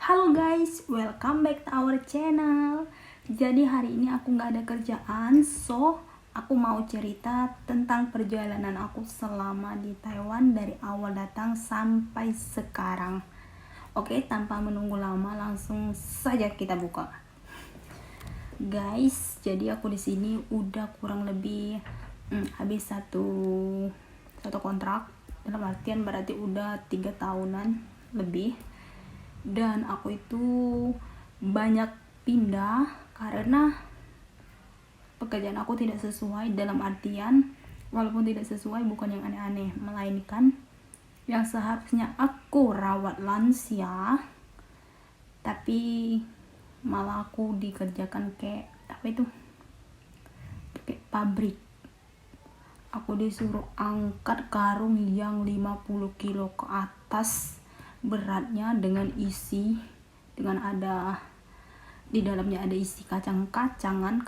Halo guys, welcome back to our channel. Jadi hari ini aku nggak ada kerjaan, so aku mau cerita tentang perjalanan aku selama di Taiwan dari awal datang sampai sekarang. Oke, tanpa menunggu lama langsung saja kita buka. Guys, jadi aku di sini udah kurang lebih habis satu kontrak, dalam artian berarti udah 3 tahunan lebih. Dan aku itu banyak pindah karena pekerjaan aku tidak sesuai, dalam artian walaupun tidak sesuai bukan yang aneh-aneh, melainkan yang seharusnya aku rawat lansia tapi malah aku dikerjakan kayak kayak pabrik. Aku disuruh angkat karung yang 50 kilo ke atas beratnya, dengan ada di dalamnya ada isi kacang tanah.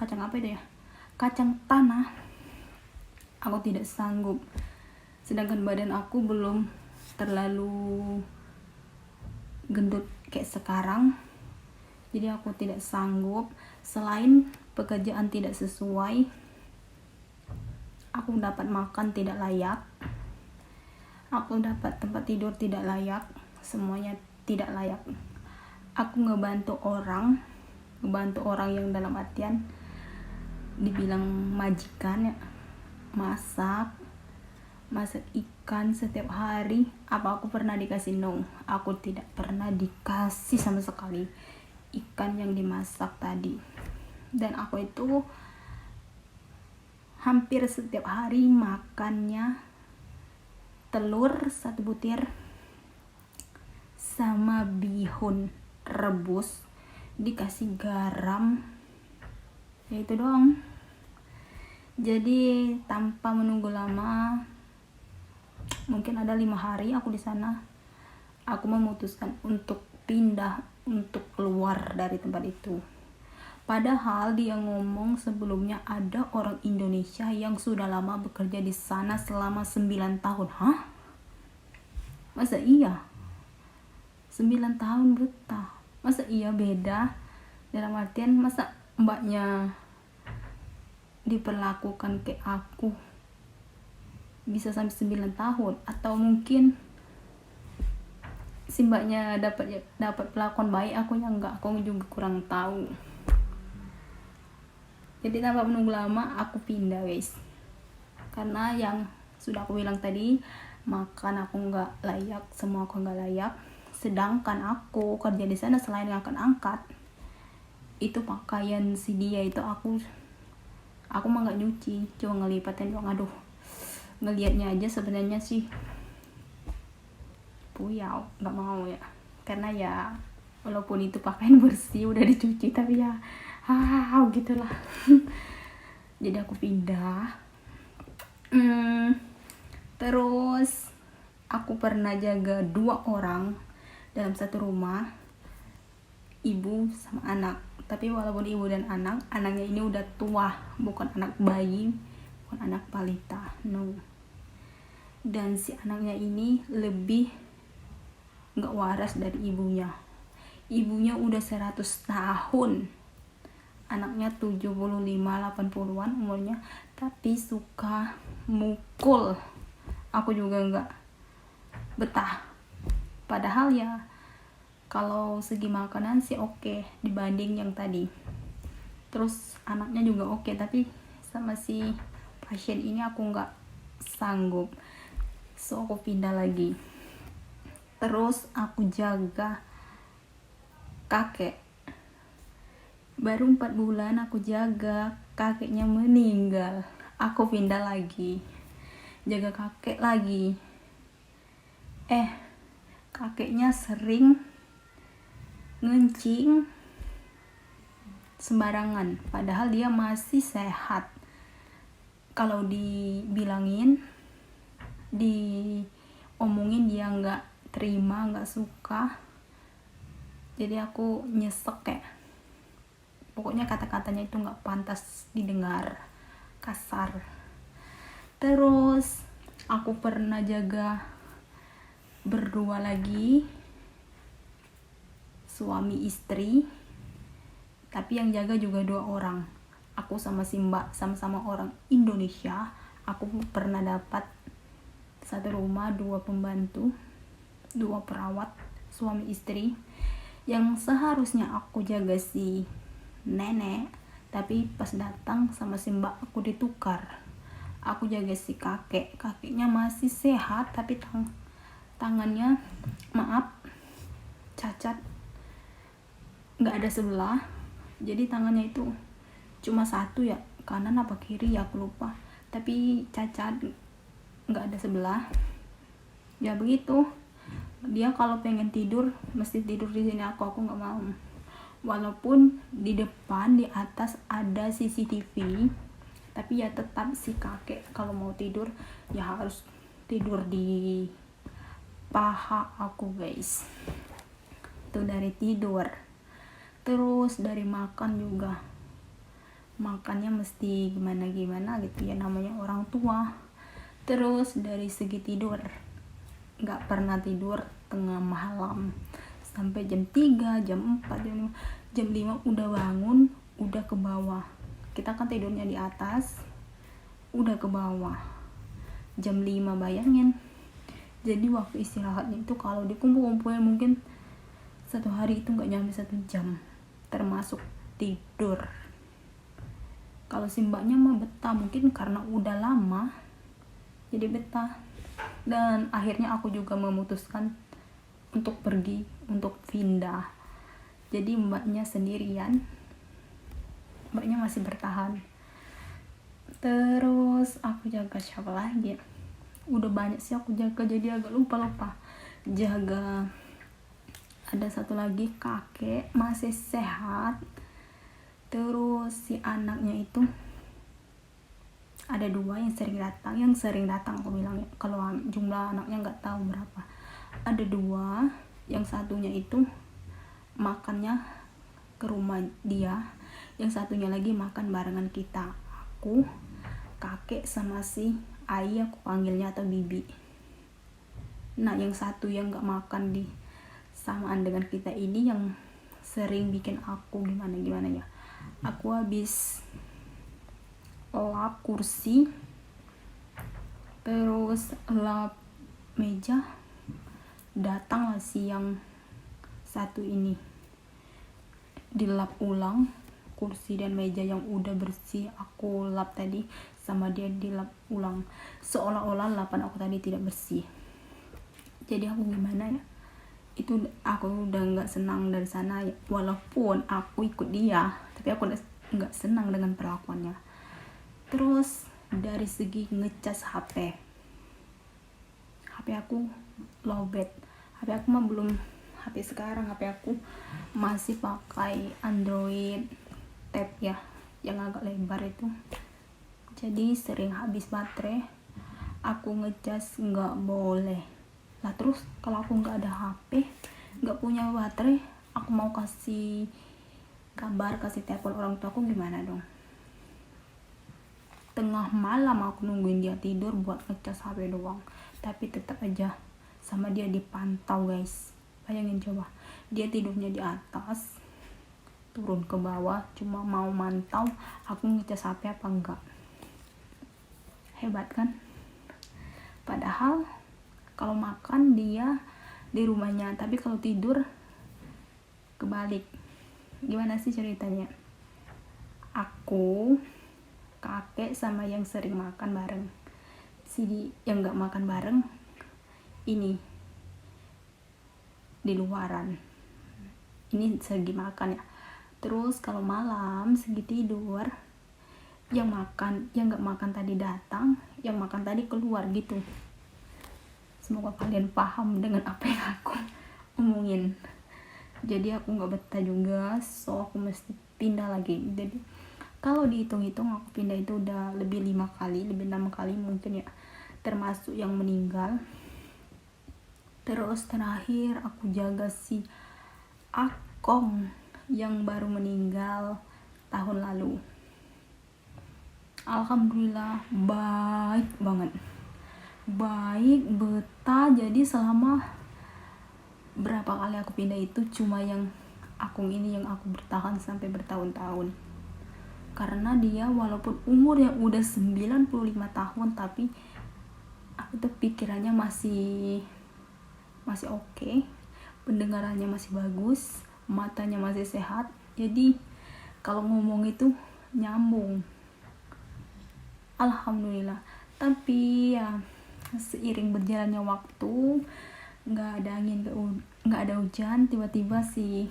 Aku tidak sanggup, sedangkan badan aku belum terlalu gendut kayak sekarang, jadi aku tidak sanggup. Selain pekerjaan tidak sesuai, aku dapat makan tidak layak, aku dapat tempat tidur tidak layak, semuanya tidak layak. Aku ngebantu orang yang dalam artian dibilang majikan ya, masak ikan setiap hari. Apa aku pernah dikasih? No, aku tidak pernah dikasih sama sekali ikan yang dimasak tadi. Dan aku itu hampir setiap hari makannya telur 1 butir sama bihun rebus dikasih garam, ya itu doang. Jadi tanpa menunggu lama, mungkin ada 5 hari aku di sana, aku memutuskan untuk pindah, untuk keluar dari tempat itu. Padahal dia ngomong sebelumnya ada orang Indonesia yang sudah lama bekerja di sana selama 9 tahun. Hah? Masa iya? 9 tahun betah. Masa iya beda? Dalam artian masa mbaknya diperlakukan kayak aku bisa sampai 9 tahun, atau mungkin si mbaknya dapat perlakuan baik, aku yang enggak, aku juga kurang tahu. Jadi tanpa menunggu lama aku pindah guys, karena yang sudah aku bilang tadi, makan aku nggak layak, semua aku nggak layak. Sedangkan aku kerja di sana selain ngangkat itu pakaian si dia itu aku mah nggak nyuci, cuma ngelipatin doang. Aduh, ngelihatnya aja sebenarnya sih puyau, nggak mau ya, karena ya walaupun itu pakaian bersih udah dicuci, tapi ya gitulah. Jadi aku pindah. Terus aku pernah jaga 2 orang dalam satu rumah, ibu sama anak. Tapi walaupun ibu dan anaknya ini udah tua, bukan anak bayi, bukan anak balita, no. Dan si anaknya ini lebih gak waras dari ibunya. Ibunya udah 100 tahun, anaknya 75-80an umurnya, tapi suka mukul. Aku juga gak betah. Padahal ya kalau segi makanan sih oke dibanding yang tadi. Terus anaknya juga oke, tapi sama si pasien ini aku nggak sanggup, so aku pindah lagi. Terus aku jaga kakek, baru 4 bulan aku jaga, kakeknya meninggal. Aku pindah lagi, jaga kakek lagi. Kakeknya sering ngencing sembarangan, padahal dia masih sehat. Kalau dibilangin, diomongin, dia nggak terima, nggak suka. Jadi aku nyesek, kayak pokoknya kata-katanya itu nggak pantas didengar, kasar. Terus aku pernah jaga berdua lagi suami istri, tapi yang jaga juga 2 orang. Aku sama si mbak sama-sama orang Indonesia. Aku pernah dapat satu rumah 2 pembantu, 2 perawat, suami istri, yang seharusnya aku jaga si nenek, tapi pas datang sama si mbak aku ditukar. Aku jaga si kakeknya masih sehat tapi tangannya cacat, nggak ada sebelah, jadi tangannya itu cuma satu ya, kanan apa kiri ya aku lupa, tapi cacat, nggak ada sebelah. Ya begitu, dia kalau pengen tidur mesti tidur di sini, aku nggak mau. Walaupun di depan di atas ada CCTV, tapi ya tetap si kakek kalau mau tidur ya harus tidur di paha aku guys. Itu dari tidur. Terus dari makan juga, makannya mesti gimana gitu ya, namanya orang tua. Terus dari segi tidur, nggak pernah tidur tengah malam sampai jam 3, jam 4, jam 5 udah bangun, udah ke bawah. Kita kan tidurnya di atas, udah ke bawah jam 5, bayangin. Jadi waktu istirahatnya itu kalau dikumpul-kumpulnya mungkin satu hari itu nggak nyampe 1 jam, termasuk tidur. Kalau si mbaknya mah betah, mungkin karena udah lama jadi betah. Dan akhirnya aku juga memutuskan untuk pergi, untuk pindah. Jadi mbaknya sendirian, mbaknya masih bertahan. Terus aku jaga siapa lagi? Udah banyak sih aku jaga, jadi agak lupa. Jaga ada satu lagi kakek masih sehat. Terus si anaknya itu ada 2 yang sering datang aku bilang ya. Kalau jumlah anaknya nggak tahu berapa, ada 2. Yang satunya itu makannya ke rumah dia, yang satunya lagi makan barengan kita, aku, kakek sama si Ai, aku panggilnya, atau bibi. Nah yang satu yang nggak makan di samaan dengan kita ini yang sering bikin aku gimana ya. Aku habis lap kursi, terus lap meja, datanglah si yang satu ini, dilap ulang kursi dan meja yang udah bersih aku lap tadi, sama dia dilap ulang, seolah-olah lapan aku tadi tidak bersih. Jadi aku gimana ya, itu aku udah nggak senang dari sana ya. Walaupun aku ikut dia, tapi aku nggak senang dengan perlakuannya. Terus dari segi ngecas HP aku lowbat. HP aku mah belum HP sekarang, HP aku masih pakai Android Tab ya, yang agak lebar itu. Jadi sering habis baterai, aku ngecas nggak boleh lah. Terus kalau aku nggak ada HP, nggak punya baterai, aku mau kasih kabar, kasih telepon orang tua aku gimana dong? Tengah malam aku nungguin dia tidur buat ngecas HP doang, tapi tetap aja sama dia dipantau guys. Bayangin coba, dia tidurnya di atas, turun ke bawah cuma mau mantau aku ngecas HP apa enggak. Hebat kan? Padahal kalau makan dia di rumahnya, tapi kalau tidur kebalik. Gimana sih ceritanya? Aku, kakek sama yang sering makan bareng, yang nggak makan bareng ini di luaran. Ini segi makan ya. Terus kalau malam segi tidur, yang nggak makan tadi datang, yang makan tadi keluar gitu. Semoga kalian paham dengan apa yang aku omongin. Jadi aku nggak betah juga, so aku mesti pindah lagi. Jadi kalau dihitung-hitung aku pindah itu udah lebih 5 kali, lebih 6 kali mungkin ya, termasuk yang meninggal. Terus terakhir aku jaga si Akong yang baru meninggal tahun lalu. Alhamdulillah baik banget, baik, betah. Jadi selama berapa kali aku pindah itu cuma yang akun ini yang aku bertahan sampai bertahun-tahun. Karena dia walaupun umurnya udah 95 tahun, tapi aku tuh pikirannya masih oke, pendengarannya masih bagus, matanya masih sehat. Jadi kalau ngomong itu nyambung, alhamdulillah. Tapi ya seiring berjalannya waktu, nggak ada angin, nggak ada hujan, tiba-tiba si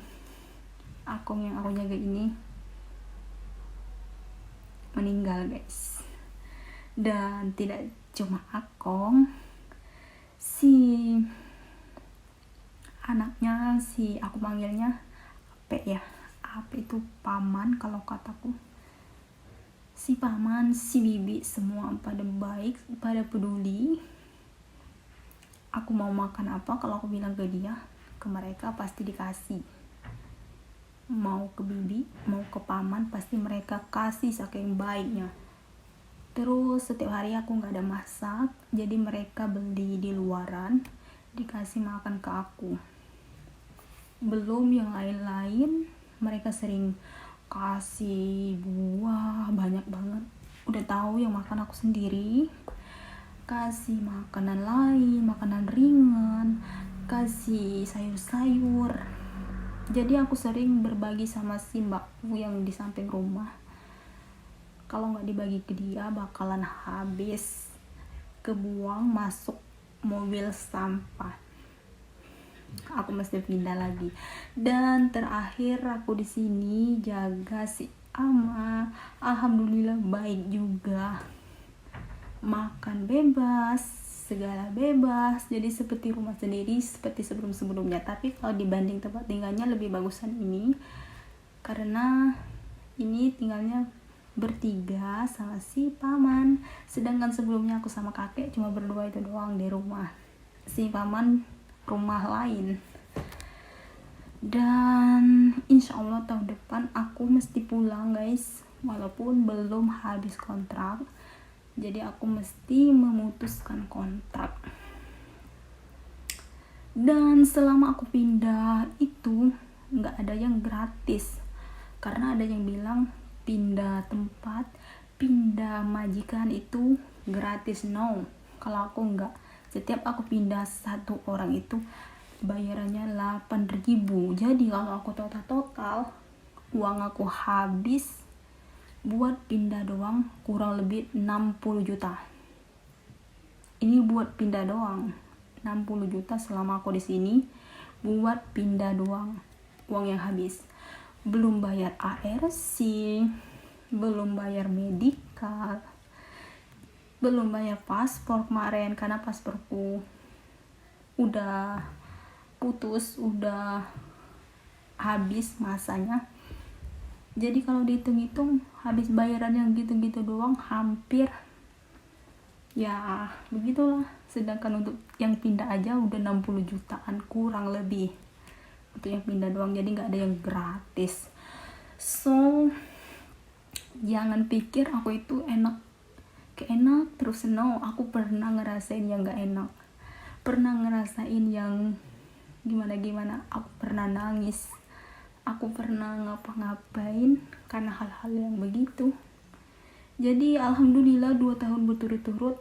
akong yang aku jaga ini meninggal, guys. Dan tidak cuma akong, si anaknya, si aku panggilnya Ape ya, Ape itu paman kalau kataku. Si paman, si bibi, semua pada baik, pada peduli. Aku mau makan apa, kalau aku bilang ke dia, ke mereka pasti dikasih. Mau ke bibi, mau ke paman, pasti mereka kasih saking baiknya. Terus setiap hari aku gak ada masak, jadi mereka beli di luaran, dikasih makan ke aku. Belum yang lain-lain, mereka sering kasih buah banyak banget. Udah tahu yang makan aku sendiri, kasih makanan lain, makanan ringan, kasih sayur-sayur. Jadi aku sering berbagi sama si mbakku yang di samping rumah. Kalau nggak dibagi ke dia bakalan habis, kebuang masuk mobil sampah. Aku mesti pindah lagi. Dan terakhir aku di sini jaga si Ama. Alhamdulillah baik juga. Makan bebas, segala bebas. Jadi seperti rumah sendiri, seperti sebelum-sebelumnya. Tapi kalau dibanding tempat tinggalnya lebih bagusan ini, karena ini tinggalnya bertiga sama si paman. Sedangkan sebelumnya aku sama kakek cuma berdua itu doang di rumah. Si paman rumah lain. Dan insya Allah tahun depan aku mesti pulang, guys, walaupun belum habis kontrak. Jadi aku mesti memutuskan kontrak. Dan selama aku pindah itu nggak ada yang gratis, karena ada yang bilang pindah tempat, pindah majikan itu gratis. No, kalau aku nggak. Setiap aku pindah satu orang itu bayarannya 8.000. Jadi kalau aku total uang aku habis buat pindah doang kurang lebih 60 juta. Ini buat pindah doang 60 juta selama aku di sini, buat pindah doang uang yang habis. Belum bayar ARC, belum bayar medikal, belum bayar paspor kemarin karena pasporku udah putus, udah habis masanya. Jadi kalau dihitung-hitung habis bayaran yang gitu-gitu doang hampir ya begitulah. Sedangkan untuk yang pindah aja udah 60 jutaan kurang lebih untuk yang pindah doang. Jadi gak ada yang gratis. So jangan pikir aku itu enak terus. No, aku pernah ngerasain yang gak enak, pernah ngerasain yang gimana. Aku pernah nangis, aku pernah ngapa-ngapain karena hal-hal yang begitu. Jadi alhamdulillah 2 tahun berturut-turut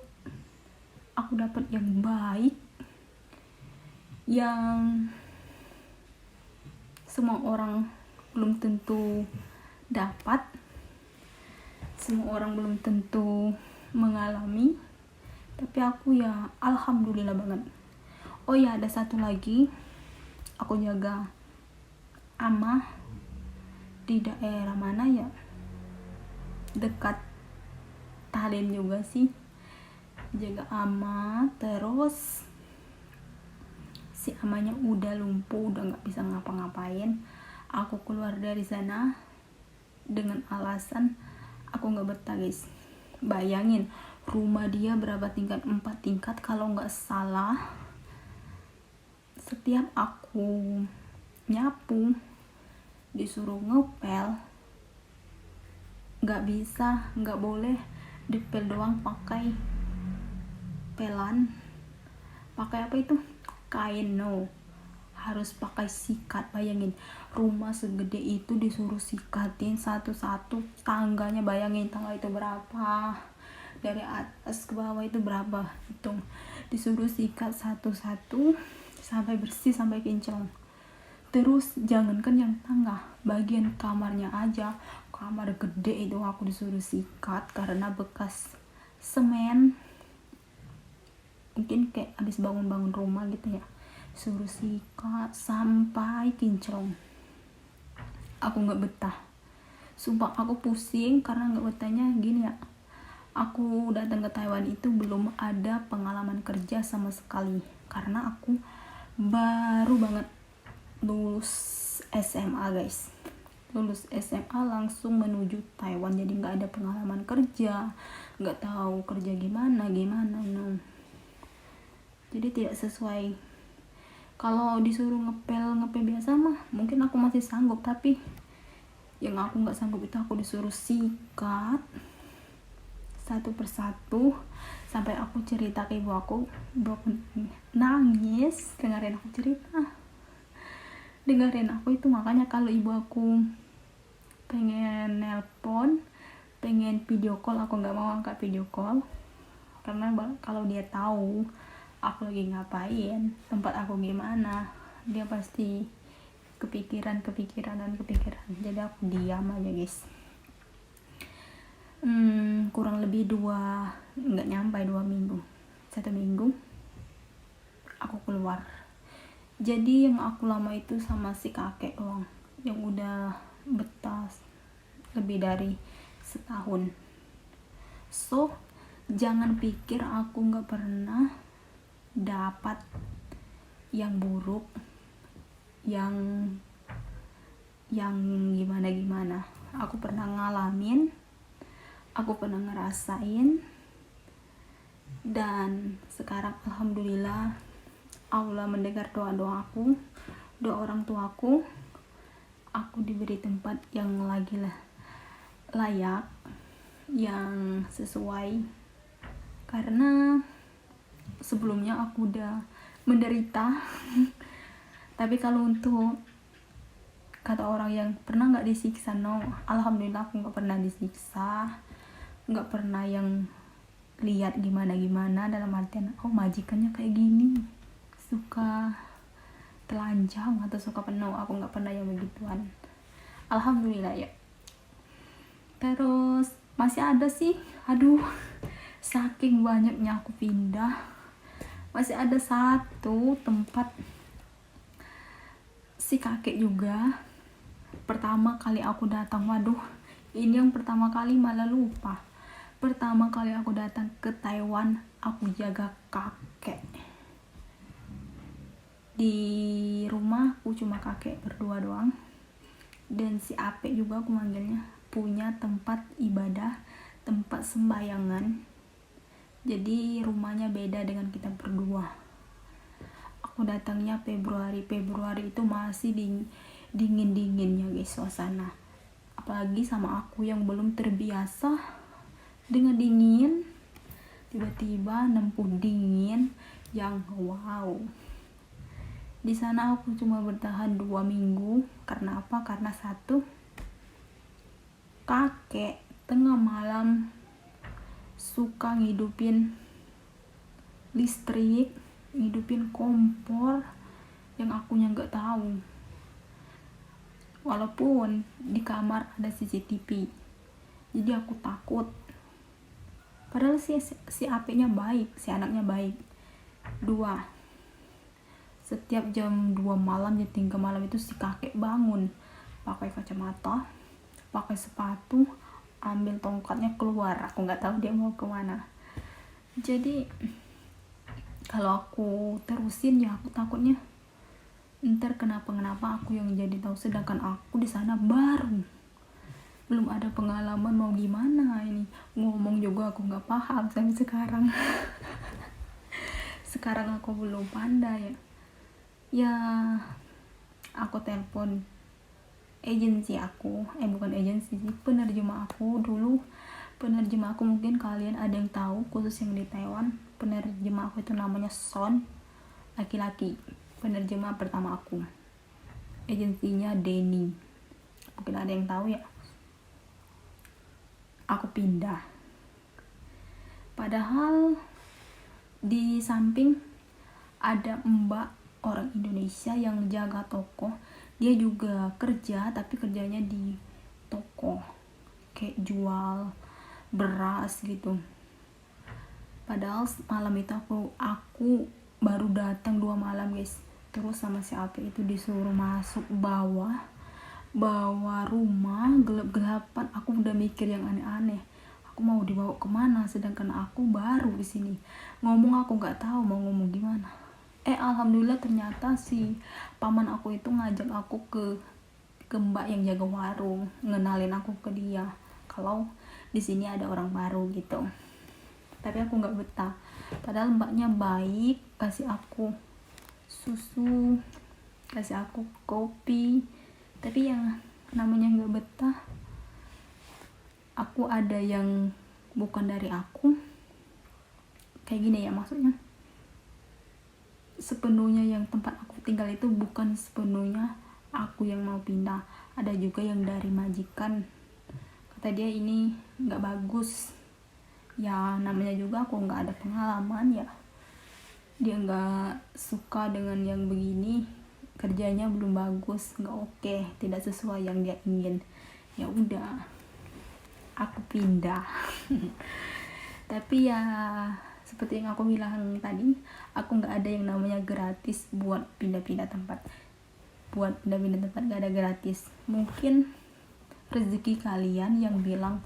aku dapat yang baik, yang semua orang belum tentu dapat, semua orang belum tentu mengalami, tapi aku ya alhamdulillah banget. Oh ya, ada satu lagi, aku jaga Ama di daerah mana ya, dekat Talen juga sih, jaga Ama. Terus si Amanya udah lumpuh, udah nggak bisa ngapa-ngapain. Aku keluar dari sana dengan alasan aku nggak betah, guys. Bayangin rumah dia berapa tingkat, 4 tingkat kalau nggak salah. Setiap aku nyapu disuruh ngepel, nggak boleh dipel doang pakai pelan, pakai apa itu, kain. No, harus pakai sikat. Bayangin, rumah segede itu disuruh sikatin satu-satu tangganya. Bayangin tangga itu berapa, dari atas ke bawah itu berapa, hitung. Disuruh sikat satu-satu sampai bersih, sampai kinclong. Terus jangankan yang tangga, bagian kamarnya aja, kamar gede itu aku disuruh sikat karena bekas semen, mungkin kayak habis bangun-bangun rumah gitu ya, suruh sikat sampai kinclong. Aku nggak betah, sumpah aku pusing karena nggak betahnya. Gini ya, aku datang ke Taiwan itu belum ada pengalaman kerja sama sekali, karena aku baru banget lulus SMA guys, lulus SMA langsung menuju Taiwan, jadi nggak ada pengalaman kerja, nggak tahu kerja gimana no. Jadi tidak sesuai. Kalau disuruh ngepel biasa mah mungkin aku masih sanggup, tapi yang aku nggak sanggup itu aku disuruh sikat satu persatu sampai aku cerita ke ibu aku nangis dengerin aku cerita, dengerin aku itu. Makanya kalau ibu aku pengen nelpon, pengen video call, aku nggak mau angkat video call, karena kalau dia tahu aku lagi ngapain, tempat aku gimana, dia pasti kepikiran. Jadi aku diam aja guys. Kurang lebih nggak nyampe 2 minggu, 1 minggu aku keluar. Jadi yang aku lama itu sama si kakek doang, yang udah betah lebih dari setahun. So jangan pikir aku nggak pernah dapat yang buruk, yang gimana. Aku pernah ngalamin, aku pernah ngerasain, dan sekarang alhamdulillah Allah mendengar doa aku, doa orang tuaku. Aku diberi tempat yang lagi layak, yang sesuai, karena sebelumnya aku udah menderita. Tapi kalau untuk kata orang yang pernah nggak disiksa, no, alhamdulillah aku nggak pernah disiksa, nggak pernah yang lihat gimana dalam artian majikannya kayak gini, suka telanjang atau suka penuh, aku nggak pernah yang begituan, alhamdulillah ya. Terus masih ada sih, saking banyaknya aku pindah, masih ada satu tempat si kakek juga. Pertama kali aku datang, ini yang pertama kali malah lupa. Pertama kali aku datang ke Taiwan, aku jaga kakek. Di rumah aku cuma kakek berdua doang, dan si Ape juga aku manggilnya, punya tempat ibadah, tempat sembayangan. Jadi rumahnya beda dengan kita berdua. Aku datangnya Februari itu masih dingin-dinginnya guys suasana. Apalagi sama aku yang belum terbiasa dengan dingin, tiba-tiba nempuh dingin yang wow. Di sana aku cuma bertahan 2 minggu. Karena apa? Karena satu, kakek tengah malam suka ngidupin listrik, ngidupin kompor yang akunya nggak tahu. Walaupun di kamar ada CCTV, jadi aku takut. Padahal si apenya baik, si anaknya baik. 2, setiap jam 2 malam, jam 3 malam itu si kakek bangun, pakai kacamata, pakai sepatu, ambil tongkatnya keluar. Aku nggak tahu dia mau kemana. Jadi kalau aku terusin ya aku takutnya ntar kenapa aku yang jadi tahu, sedangkan aku di sana baru, belum ada pengalaman mau gimana ini, ngomong juga aku nggak paham sampai sekarang. Sekarang aku belum pandai ya. Aku telepon agensi aku, bukan agensi sih, penerjemah aku dulu. Penerjemah aku mungkin kalian ada yang tahu, khusus yang di Taiwan, penerjemah aku itu namanya Son, laki-laki. penerjemah pertama aku. Agensinya Denny. Mungkin ada yang tahu ya. Aku pindah. Padahal di samping ada mbak orang Indonesia yang jaga toko. Dia juga kerja, tapi kerjanya di toko. Kayak jual beras gitu. Padahal malam itu aku baru datang 2 malam guys. Terus sama si Alpi itu disuruh masuk bawah rumah gelap-gelapan. Aku udah mikir yang aneh-aneh. Aku mau dibawa kemana, sedangkan aku baru di sini. Ngomong aku nggak tahu mau ngomong gimana. Alhamdulillah ternyata si paman aku itu ngajak aku ke mbak yang jaga warung, ngenalin aku ke dia kalau di sini ada orang baru gitu. Tapi aku nggak betah. Padahal mbaknya baik, kasih aku susu, kasih aku kopi. Tapi yang namanya nggak betah, aku ada yang bukan dari aku. Kayak gini ya maksudnya. Sepenuhnya yang tempat aku tinggal itu bukan sepenuhnya aku yang mau pindah. Ada juga yang dari majikan. Kata dia ini nggak bagus. Ya namanya juga aku nggak ada pengalaman ya. Dia nggak suka dengan yang begini. Kerjanya belum bagus, nggak oke, tidak sesuai yang dia ingin. Ya udah, aku pindah. Tapi ya seperti yang aku bilang tadi, aku nggak ada yang namanya gratis buat pindah-pindah tempat. Buat pindah-pindah tempat nggak ada gratis. Mungkin rezeki kalian yang bilang,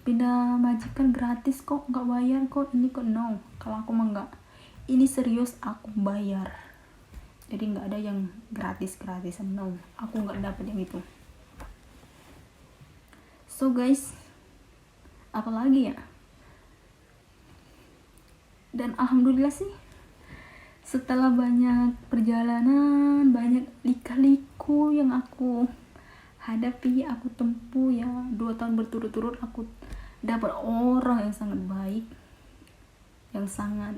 pindah majikan gratis kok, nggak bayar kok, ini kok. No, kalau aku mah nggak. Ini serius, aku bayar. Jadi nggak ada yang gratis-gratisan. No, aku nggak dapet yang itu. So guys, apalagi ya? Dan alhamdulillah sih, setelah banyak perjalanan, banyak lika-liku yang aku hadapi, aku tempuh ya, 2 tahun berturut-turut aku dapat orang yang sangat baik, yang sangat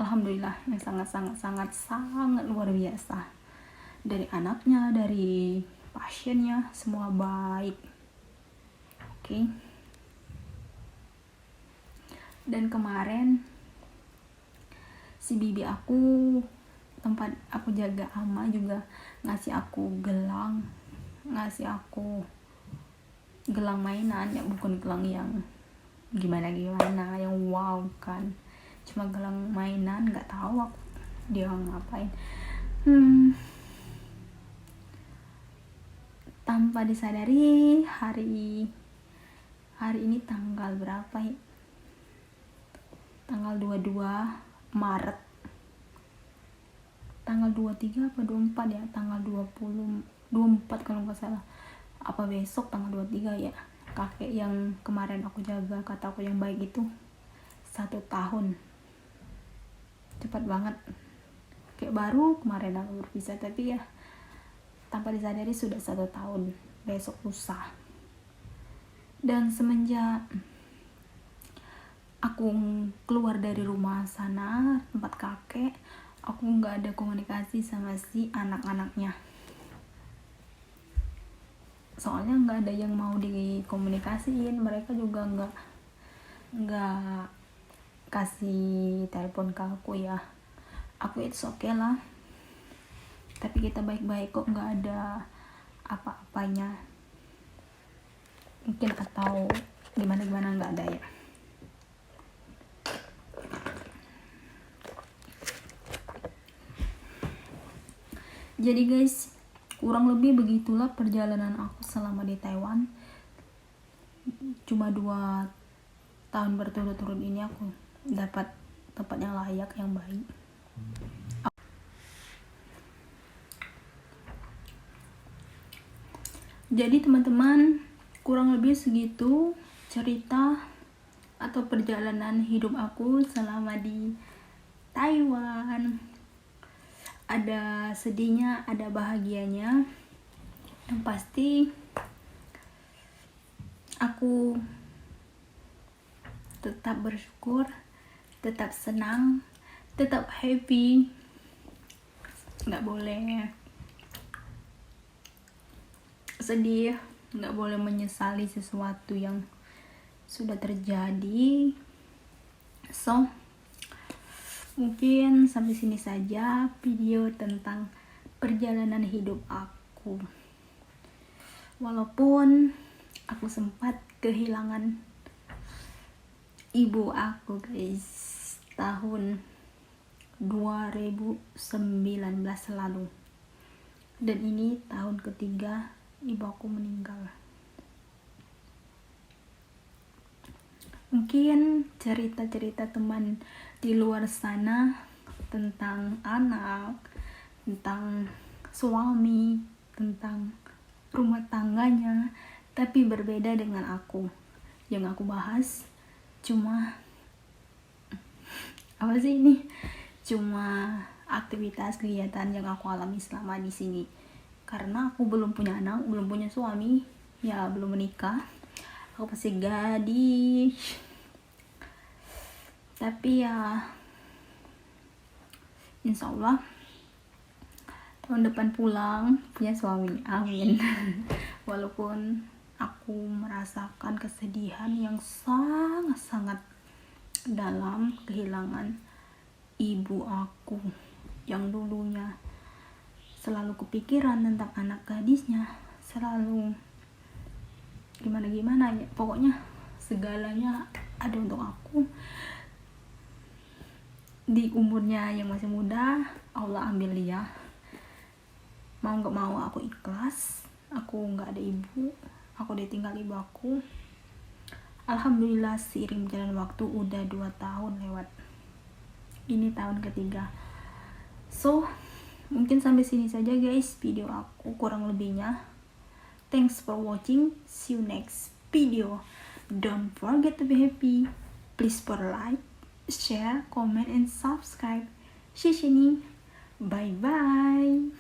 alhamdulillah, yang sangat luar biasa. Dari anaknya, dari pasiennya, semua baik. Oke. Dan kemarin si bibi aku, tempat aku jaga ama, juga ngasih aku gelang mainan ya, bukan gelang yang gimana yang wow kan, cuma gelang mainan. Nggak tahu aku dia ngapain. Tanpa disadari hari ini tanggal berapa ya, tanggal 22 Maret, tanggal 23 apa 24 ya, tanggal 24 kalau nggak salah, apa besok tanggal 23 ya, kakek yang kemarin aku jaga, kata aku yang baik itu 1 tahun. Cepat banget, kayak baru kemarin aku berpisah, tapi ya tanpa disadari sudah 1 tahun, besok lusa. Dan semenjak aku keluar dari rumah sana, tempat kakek, aku nggak ada komunikasi sama si anak-anaknya. Soalnya nggak ada yang mau dikomunikasiin, mereka juga nggak kasih telepon ke aku ya. Aku itu oke lah, tapi kita baik-baik kok, nggak ada apa-apanya. Mungkin atau gimana nggak ada ya. Jadi guys, kurang lebih begitulah perjalanan aku selama di Taiwan. Cuma 2 tahun berturut-turut ini aku dapat tempat yang layak, yang baik. Jadi teman-teman, kurang lebih segitu cerita atau perjalanan hidup aku selama di Taiwan. Ada sedihnya, ada bahagianya. Yang pasti aku tetap bersyukur, tetap senang, tetap happy, nggak boleh sedih, nggak boleh menyesali sesuatu yang sudah terjadi. So mungkin sampai sini saja video tentang perjalanan hidup aku. Walaupun aku sempat kehilangan ibu aku guys, tahun 2019 lalu, dan ini tahun ketiga ibu aku meninggal. Mungkin cerita-cerita teman di luar sana tentang anak, tentang suami, tentang rumah tangganya, tapi berbeda dengan aku. Yang aku bahas cuma apa sih ini? Cuma aktivitas kegiatan yang aku alami selama di sini. Karena aku belum punya anak, belum punya suami, ya belum menikah. Aku masih gadis. Tapi ya insya Allah tahun depan pulang punya suami, amin. Walaupun aku merasakan kesedihan yang sangat-sangat dalam kehilangan ibu aku yang dulunya selalu kepikiran tentang anak gadisnya, selalu gimana ya, pokoknya segalanya ada untuk aku. Di umurnya yang masih muda, Allah ambil dia. Mau gak mau aku ikhlas, aku gak ada ibu, aku ditinggal ibu aku. Alhamdulillah seiring berjalan waktu udah 2 tahun lewat, ini tahun ketiga. So mungkin sampai sini saja guys video aku, kurang lebihnya. Thanks for watching, see you next video. Don't forget to be happy. Please for like, share, comment and subscribe. 谢谢你，bye bye。